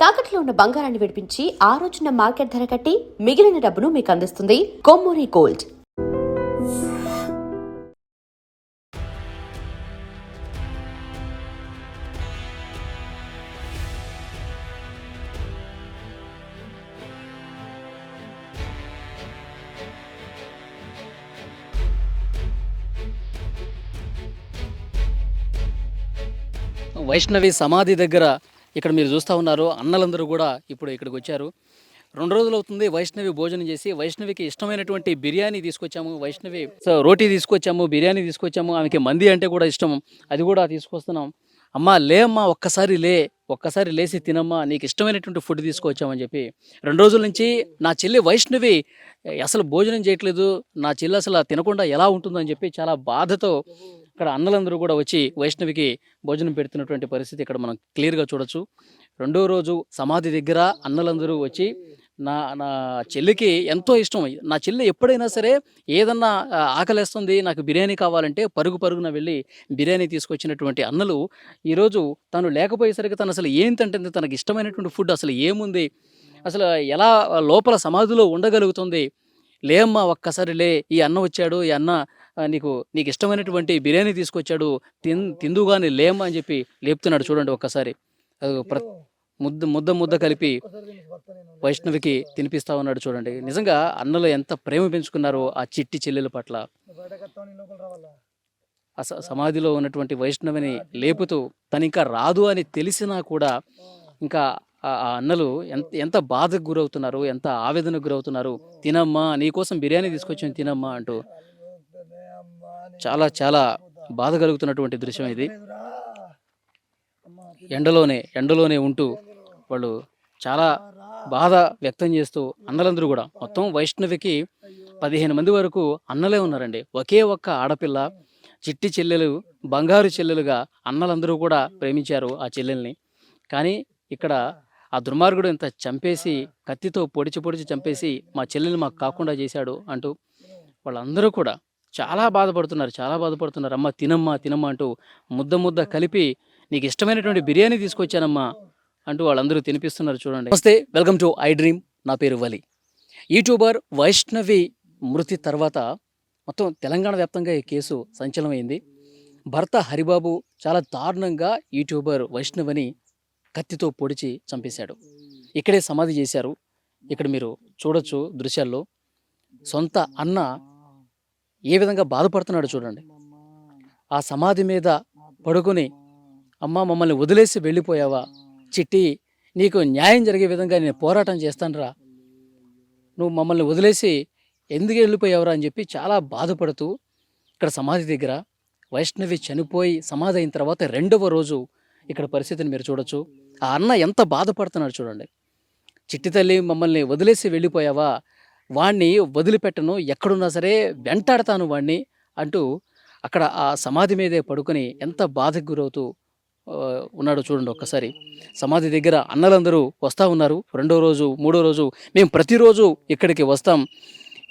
తాకట్లో ఉన్న బంగారాన్ని విడిపించి ఆ రోజున మార్కెట్ ధర కట్టి మిగిలిన డబ్బును మీకు అందిస్తుంది కొమ్మూరి గోల్డ్. వైష్ణవి సమాధి దగ్గర ఇక్కడ మీరు చూస్తూ ఉన్నారు. అన్నలందరూ కూడా ఇప్పుడు ఇక్కడికి వచ్చారు. 2 రోజులు అవుతుంది వైష్ణవి భోజనం చేసి. వైష్ణవికి ఇష్టమైనటువంటి బిర్యానీ తీసుకొచ్చాము. వైష్ణవి రోటీ తీసుకొచ్చాము, బిర్యానీ తీసుకొచ్చాము. ఆమెకి మంది అంటే కూడా ఇష్టం, అది కూడా తీసుకొస్తున్నాం. అమ్మా లే అమ్మా, ఒక్కసారి లేచి తినమ్మా, నీకు ఇష్టమైనటువంటి ఫుడ్ తీసుకొచ్చామని చెప్పి 2 రోజుల నుంచి నా చెల్లి వైష్ణవి అసలు భోజనం చేయట్లేదు, నా చెల్లి అసలు తినకుండా ఎలా ఉంటుందని చెప్పి చాలా బాధతో ఇక్కడ అన్నలందరూ కూడా వచ్చి వైష్ణవికి భోజనం పెడుతున్నటువంటి పరిస్థితి ఇక్కడ మనం క్లియర్గా చూడొచ్చు. 2వ రోజు సమాధి దగ్గర అన్నలందరూ వచ్చి నా నా చెల్లికి ఎంతో ఇష్టం. నా చెల్లి ఎప్పుడైనా సరే ఏదన్నా ఆకలేస్తుంది, నాకు బిర్యానీ కావాలంటే పరుగున వెళ్ళి బిర్యానీ తీసుకొచ్చినటువంటి అన్నలు ఈరోజు తను లేకపోయేసరికి తను అసలు ఏంటంటే తనకి ఇష్టమైనటువంటి ఫుడ్ అసలు ఏముంది, అసలు ఎలా లోపల సమాధిలో ఉండగలుగుతుంది, లేమ్మా ఒక్కసారి లే, ఈ అన్న వచ్చాడు, ఈ అన్న నీకు ఇష్టమైనటువంటి బిర్యానీ తీసుకొచ్చాడు, తిందుగాని లేమ్మా అని చెప్పి లేపుతున్నాడు. చూడండి ఒక్కసారి ముద్ద కలిపి వైష్ణవికి తినిపిస్తా ఉన్నాడు. చూడండి నిజంగా అన్నలు ఎంత ప్రేమ పెంచుకున్నారో ఆ చిట్టి చెల్లెల పట్ల. సమాధిలో ఉన్నటువంటి వైష్ణవిని లేపుతూ తను ఇంకా రాదు అని తెలిసినా కూడా ఇంకా ఆ అన్నలు ఎంత బాధకు గురవుతున్నారు, ఎంత ఆవేదనకు గురవుతున్నారు. తినమ్మా, నీకోసం బిర్యానీ తీసుకొచ్చాను తినమ్మా అంటూ చాలా బాధ కలుగుతున్నటువంటి దృశ్యం ఇది. ఎండలోనే ఉంటూ వాళ్ళు చాలా బాధ వ్యక్తం చేస్తూ అన్నలందరూ కూడా మొత్తం వైష్ణవికి 15 మంది వరకు అన్నలే ఉన్నారండి. ఒకే ఒక్క ఆడపిల్ల, చిట్టి చెల్లెలు, బంగారు చెల్లెలుగా అన్నలందరూ కూడా ప్రేమించారు ఆ చెల్లెల్ని. కానీ ఇక్కడ ఆ దుర్మార్గుడు ఇంత చంపేసి, కత్తితో పొడిచి చంపేసి మా చెల్లెల్ని మాకు కాకుండా చేశాడు అంటూ వాళ్ళందరూ కూడా చాలా బాధపడుతున్నారు. అమ్మ తినమ్మా అంటూ ముద్ద కలిపి నీకు ఇష్టమైనటువంటి బిర్యానీ తీసుకొచ్చానమ్మా అంటూ వాళ్ళందరూ తినిపిస్తున్నారు. చూడండి. నమస్తే, వెల్కమ్ టు ఐ డ్రీమ్. నా పేరు వలి. యూట్యూబర్ వైష్ణవి మృతి తర్వాత మొత్తం తెలంగాణ వ్యాప్తంగా ఈ కేసు సంచలనమైంది. భర్త హరిబాబు చాలా దారుణంగా యూట్యూబర్ వైష్ణవిని కత్తితో పొడిచి చంపేశాడు. ఇక్కడే సమాధి చేశారు. ఇక్కడ మీరు చూడొచ్చు దృశ్యాల్లో. సొంత అన్న ఏ విధంగా బాధపడుతున్నాడు చూడండి. ఆ సమాధి మీద పడుకొని, అమ్మ మమ్మల్ని వదిలేసి వెళ్ళిపోయావా చిట్టి, నీకు న్యాయం జరిగే విధంగా నేను పోరాటం చేస్తానురా, నువ్వు మమ్మల్ని వదిలేసి ఎందుకు వెళ్ళిపోయావురా అని చెప్పి చాలా బాధపడుతూ ఇక్కడ సమాధి దగ్గర వైష్ణవి చనిపోయి సమాధి అయిన తర్వాత 2వ రోజు ఇక్కడ పరిస్థితిని మీరు చూడొచ్చు. ఆ అన్న ఎంత బాధపడుతున్నాడు చూడండి. చిట్టి తల్లి, మమ్మల్ని వదిలేసి వెళ్ళిపోయావా, వాణ్ణి వదిలిపెట్టను, ఎక్కడున్నా సరే వెంటాడతాను వాణ్ణి అంటూ అక్కడ ఆ సమాధి మీదే పడుకొని ఎంత బాధకు గురవుతూ ఉన్నాడు చూడండి ఒక్కసారి. సమాధి దగ్గర అన్నలందరూ వస్తూ ఉన్నారు. 2వ రోజు 3వ రోజు మేము ప్రతిరోజు ఇక్కడికి వస్తాం,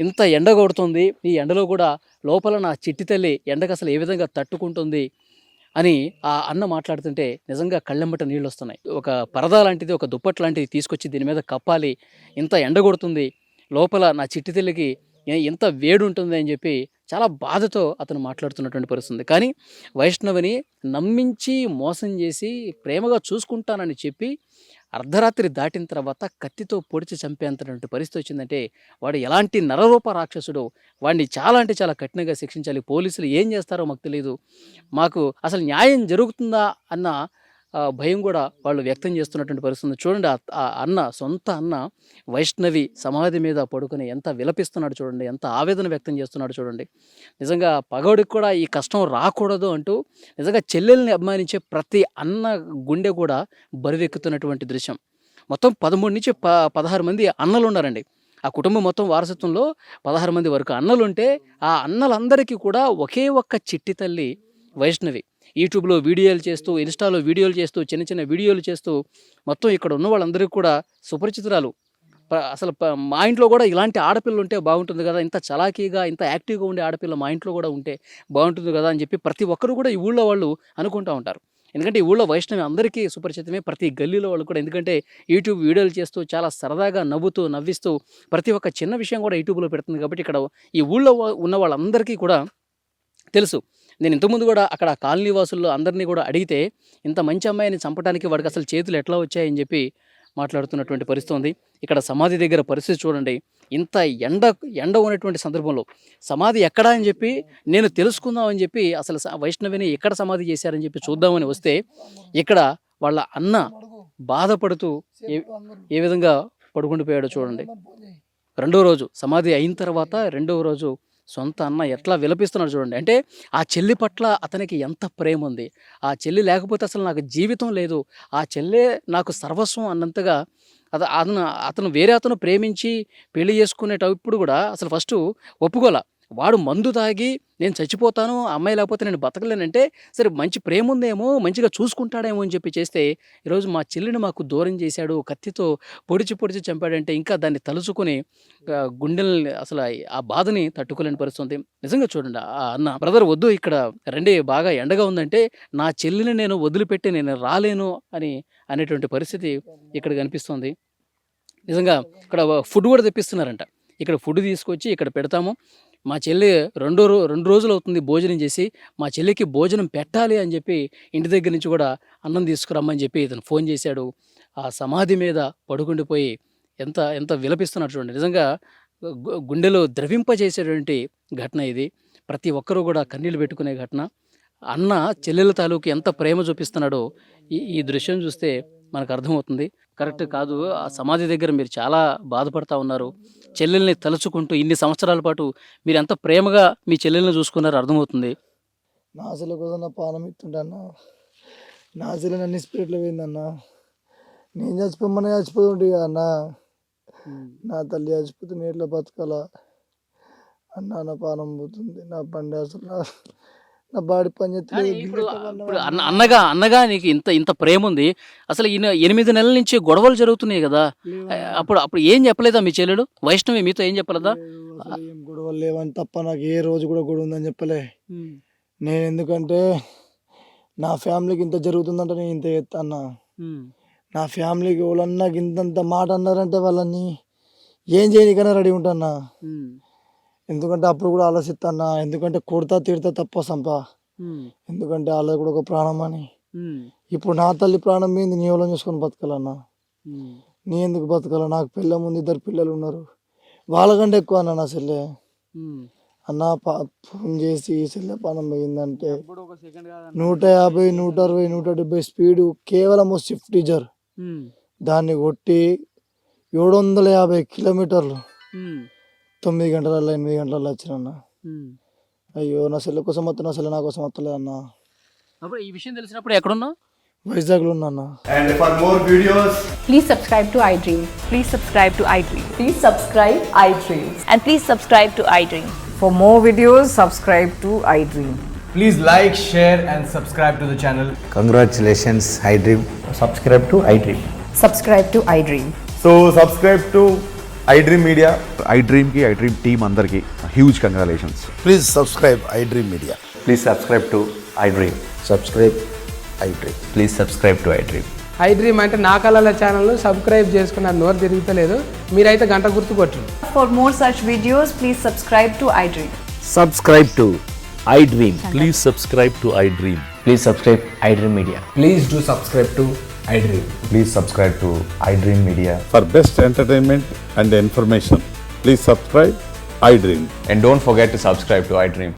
ఇంత ఎండ కొడుతుంది, ఈ ఎండలో కూడా లోపల నా చిట్టి తల్లి ఎండకు అసలు ఏ విధంగా తట్టుకుంటుంది అని ఆ అన్న మాట్లాడుతుంటే నిజంగా కళ్ళెంబట నీళ్ళు వస్తున్నాయి. ఒక పరదా లాంటిది, ఒక దుప్పటి లాంటిది తీసుకొచ్చి దీని మీద కప్పాలి, ఇంత ఎండ కొడుతుంది, లోపల నా చిట్టి తల్లికి ఎంత వేడి ఉంటుంది అని చెప్పి చాలా బాధతో అతను మాట్లాడుతున్నటువంటి పరిస్థితుంది. కానీ వైష్ణవిని నమ్మించి మోసం చేసి ప్రేమగా చూసుకుంటానని చెప్పి అర్ధరాత్రి దాటిన తర్వాత కత్తితో పొడిచి చంపేంతటువంటి పరిస్థితి వచ్చిందంటే వాడు ఎలాంటి నరరూప రాక్షసుడో, వాడిని చాలా అంటే చాలా కఠినంగా శిక్షించాలి. పోలీసులు ఏం చేస్తారో మాకు తెలియదు, మాకు అసలు న్యాయం జరుగుతుందా అన్న భయం కూడా వాళ్ళు వ్యక్తం చేస్తున్నటువంటి పరిస్థితి చూడండి. ఆ అన్న, సొంత అన్న వైష్ణవి సమాధి మీద పడుకొని ఎంత విలపిస్తున్నాడు చూడండి, ఎంత ఆవేదన వ్యక్తం చేస్తున్నాడు చూడండి. నిజంగా పగోడికి కూడా ఈ కష్టం రాకూడదు అంటూ నిజంగా చెల్లెల్ని అభిమానించే ప్రతి అన్న గుండె కూడా బరువెక్కుతున్నటువంటి దృశ్యం. మొత్తం 13 నుంచి 16 మంది అన్నలు ఉన్నారండి. ఆ కుటుంబం మొత్తం వారసత్వంలో 16 మంది వరకు అన్నలు ఉంటే ఆ అన్నలందరికీ కూడా ఒకే ఒక్క చిట్టి తల్లి వైష్ణవి. యూట్యూబ్లో వీడియోలు చేస్తూ, ఇన్స్టాలో వీడియోలు చేస్తూ, చిన్న వీడియోలు చేస్తూ మొత్తం ఇక్కడ ఉన్న వాళ్ళందరికీ కూడా సుపరిచితురాలు. అసలు మా ఇంట్లో కూడా ఇలాంటి ఆడపిల్ల ఉంటే బాగుంటుంది కదా, ఇంత చలాకీగా ఇంత యాక్టివ్గా ఉండే ఆడపిల్ల మా ఇంట్లో కూడా ఉంటే బాగుంటుంది కదా అని చెప్పి ప్రతి ఒక్కరు కూడా ఈ ఊళ్ళో వాళ్ళు అనుకుంటూ ఉంటారు. ఎందుకంటే ఈ ఊళ్ళో వైష్ణవి అందరికీ సుపరిచితమే, ప్రతి గల్లీలో వాళ్ళు కూడా. ఎందుకంటే యూట్యూబ్ వీడియోలు చేస్తూ చాలా సరదాగా నవ్వుతూ నవ్విస్తూ ప్రతి ఒక్క చిన్న విషయం కూడా యూట్యూబ్లో పెడుతుంది. కాబట్టి ఇక్కడ ఈ ఊళ్ళో ఉన్న వాళ్ళందరికీ కూడా తెలుసు. నేను ఇంతకుముందు కూడా అక్కడ కాలనీ వాసుల్లో అందరినీ కూడా అడిగితే ఇంత మంచి అమ్మాయిని చంపడానికి వాడికి అసలు చేతులు ఎట్లా వచ్చాయని చెప్పి మాట్లాడుతున్నటువంటి పరిస్థితి ఉంది. ఇక్కడ సమాధి దగ్గర పరిస్థితి చూడండి. ఇంత ఎండ ఉన్నటువంటి సందర్భంలో సమాధి ఎక్కడా అని చెప్పి నేను తెలుసుకుందామని చెప్పి అసలు వైష్ణవిని ఎక్కడ సమాధి చేశారని చెప్పి చూద్దామని వస్తే ఇక్కడ వాళ్ళ అన్న బాధపడుతూ ఏ విధంగా పడుకుండిపోయాడో చూడండి. రెండో రోజు సమాధి అయిన తర్వాత రెండవ రోజు సొంత అన్న ఎట్లా విలపిస్తున్నాడు చూడండి. అంటే ఆ చెల్లి పట్ల అతనికి ఎంత ప్రేమ ఉంది. ఆ చెల్లి లేకపోతే అసలు నాకు జీవితం లేదు, ఆ చెల్లె నాకు సర్వస్వం అన్నంతగా అతను వేరే అతను ప్రేమించి పెళ్లి చేసుకునేటప్పుడు కూడా అసలు ఫస్ట్ ఒప్పుకోలా. వాడు మందు తాగి నేను చచ్చిపోతాను, ఆ అమ్మాయి లేకపోతే నేను బతకలేనంటే సరే మంచి ప్రేమ ఉందేమో, మంచిగా చూసుకుంటాడేమో అని చెప్పి చేస్తే ఈరోజు మా చెల్లిని మాకు దూరం చేశాడు, కత్తితో పొడిచి చంపాడంటే ఇంకా దాన్ని తలుచుకొని గుండెల్ని అసలు ఆ బాధని తట్టుకోలేని పరిస్థితి. నిజంగా చూడండి ఆ అన్న, బ్రదర్ వద్దు ఇక్కడ రండి, బాగా ఎండగా ఉందంటే నా చెల్లిని నేను వదిలిపెట్టి నేను రాలేను అనేటువంటి పరిస్థితి ఇక్కడ కనిపిస్తుంది. నిజంగా ఇక్కడ ఫుడ్ కూడా తెప్పిస్తున్నారంట. ఇక్కడ ఫుడ్ తీసుకొచ్చి ఇక్కడ పెడతాము, మా చెల్లి రెండు రోజులు అవుతుంది భోజనం చేసి, మా చెల్లికి భోజనం పెట్టాలి అని చెప్పి ఇంటి దగ్గర నుంచి కూడా అన్నం తీసుకురమ్మని చెప్పి ఇతను ఫోన్ చేశాడు. ఆ సమాధి మీద పడుకుండిపోయి ఎంత విలపిస్తున్నారు చూడండి. నిజంగా గుండెలో ద్రవింపజేసేటువంటి ఘటన ఇది. ప్రతి ఒక్కరూ కూడా కన్నీళ్ళు పెట్టుకునే ఘటన. అన్న చెల్లెల తాలూకు ఎంత ప్రేమ చూపిస్తున్నాడో ఈ దృశ్యం చూస్తే మనకు అర్థమవుతుంది. కరెక్ట్ కాదు, ఆ సమాధి దగ్గర మీరు చాలా బాధపడతా ఉన్నారు. చెల్లెల్ని తలుచుకుంటూ ఇన్ని సంవత్సరాల పాటు మీరు ఎంత ప్రేమగా మీ చెల్లెల్ని చూసుకున్నారో అర్థమవుతుంది. నా చెల్లె కోసం నా పానం ఇస్తుంటన్నా, నా చెల్లె నన్ను స్పిరిట్లో పోయిందన్నా. నేను చచ్చిపోమని చచ్చిపోతుంటే అన్న, నా తల్లి చచ్చిపోతే నేను ఎట్లా బతకాలా అన్న, నా పానం పోతుంది, నా బండి అసలు నా బాడీ పని ఇప్పుడు అన్నగా నీకు ఇంత ప్రేమ ఉంది. అసలు 8 నెలల నుంచి గొడవలు జరుగుతున్నాయి కదా, అప్పుడు ఏం చెప్పలేదా మీ చెల్లెడు వైష్ణవి మీతో ఏం చెప్పలేదా? ఏం గొడవలు లేవని తప్ప నాకు ఏ రోజు కూడా గొడవ ఉందని చెప్పలే. నేను ఎందుకంటే నా ఫ్యామిలీకి ఇంత జరుగుతుందంటే నేను ఇంత చేస్తాను. నా ఫ్యామిలీకి వాళ్ళన్నా ఇంతంత మాట అన్నారంటే వాళ్ళని ఏం చేయనికైనా రెడీ ఉంటానా. ఎందుకంటే అప్పుడు కూడా ఆలోచిస్తానా, ఎందుకంటే కొడతా తిడతా తప్ప సంప, ఎందుకంటే వాళ్ళది కూడా ఒక ప్రాణం అని. ఇప్పుడు నా తల్లి ప్రాణం మీద నీ ఎవరో చూసుకొని బతకాలన్నా, నీ ఎందుకు బతకాల? నాకు పిల్ల ముందు 2 పిల్లలు ఉన్నారు, వాళ్ళకంటే ఎక్కువ అన్న నా చెల్లె. అన్న ఫోన్ చేసి చెల్లె పానం పోయిందంటే 150, 160, 170 స్పీడు, కేవలం స్విఫ్ట్ డిజైర్ దాన్ని కొట్టి 750 కిలోమీటర్లు 9 గంటలలో 8 గంటలలో వచ్చిన. అయ్యో నా చెల్లె కోసం వస్తా, నా చెల్లె నా కోసం వస్తలేదు అన్న. అప్పుడు ఈ విషయం తెలిసినప్పుడు ఎక్కడున్నావు? వైజాగ్లో ఉన్నా. And for more videos, Please subscribe to iDream. Please subscribe to iDream. Please subscribe iDream. And please subscribe to iDream. For more videos, subscribe to iDream. please like, share and subscribe to the channel. Congratulations, iDream. Subscribe to iDream. Subscribe to iDream. So subscribe to iDream Media. iDream ki iDream team andarki huge congratulations. Please subscribe iDream Media. Please subscribe to iDream. Subscribe iDream. Please subscribe to iDream. iDream అంటే నా కళల channel subscribe చేసుకున్న నోరు తిరుగుతలేదు, మీరైతే గంట గుర్తు కొట్టండి. For more such videos, please subscribe to iDream. Subscribe to iDream. Please subscribe to iDream. Please subscribe iDream Media. Please do subscribe to iDream. Please subscribe to iDream Media. For best entertainment and information, please subscribe iDream. And don't forget to subscribe to iDream.